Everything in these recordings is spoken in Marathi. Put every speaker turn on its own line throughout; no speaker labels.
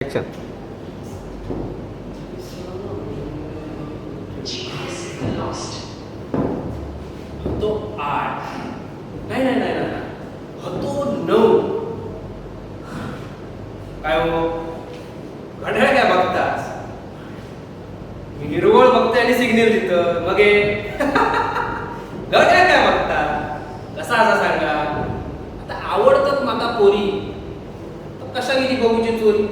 ऍक्शन.
तो 8 नाही नाही नाही नाही होतो 9. काय हो घड्याळ काय बघतास? मी हिरवळ बघतोय आणि सिग्नल देतं मग हे घड्याळ काय बघता? कसा असा सांगा. आता आवडतात माका पोरी तर कशा गेली बघूची चोरी.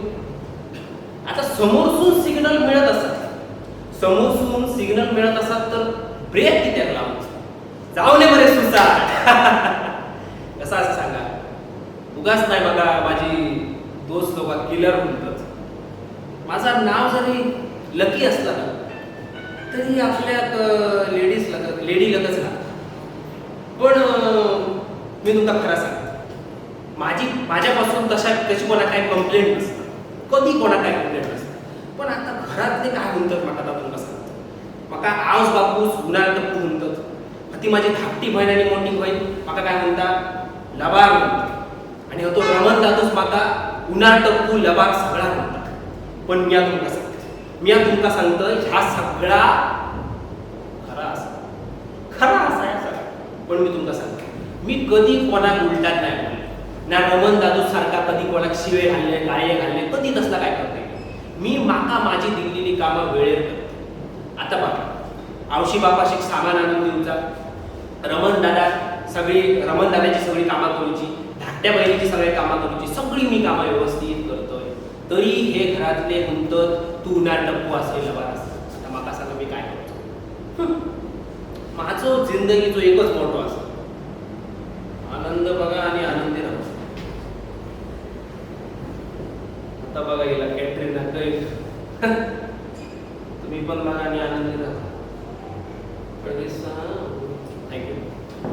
आता समोरसून सिग्नल मिळत असत, समोरसून सिग्नल मिळत असत तर ब्रेक किती लावून जाऊ नये बरे सुसाट. कसा असं सांगा. उगाच नाही बघा माझी दोस्त लोक किलर म्हणतात. माझं नाव जरी लकी असलं ना तरी आपल्या लेडी लगच ना. पण मी तुमका खरं सांगतो, माझ्यापासून तशी कोणा काही कंप्लेंट नसतं, कधी कोणा काही कंप्लेंट नसतं. पण आता घरातले काय म्हणतात माका तुमका सांगतो. माका आऊस बापूस गुन्हा टप्पू म्हणतात. ती माझी धाकटी बहीण आणि मोठी बहीण माका काय म्हणता लबाग म्हणतात. आणि तो रमण दादूस माका उन्हा टप्पू लबाग सगळा म्हणतात. पण मी तुमका सांगतो ह्या सगळा खरा असा आहे सगळा. पण मी तुमका सांगतो मी कधी कोणाक उलटात नाही बोलले ना. रमण दादू सारखा कधी कोणाक शिवे घालले गाळे घालले कधी तसला काय करते. मी माका माझी दिलेली कामं वेळेत करते. आता बघा आवशी बापाशी सामान आणून देऊचा, रमण दादाची सगळी कामं करूची, धाकट्या बहिणीची सगळी कामं करूची, सगळी मी कामं व्यवस्थित करतोय. तरी हे घरातले म्हणतात तू ना टप्पू असेल बराच. आता माका सांगा मी काय करतो. माझं जिंदगीचो एकच मोठो असतो आनंद बघा आणि आनंदी राहा. आता बघा गेला कॅटरीना कैफ. तुम्ही पण बघा आणि आनंदी राहा. थँक्यू.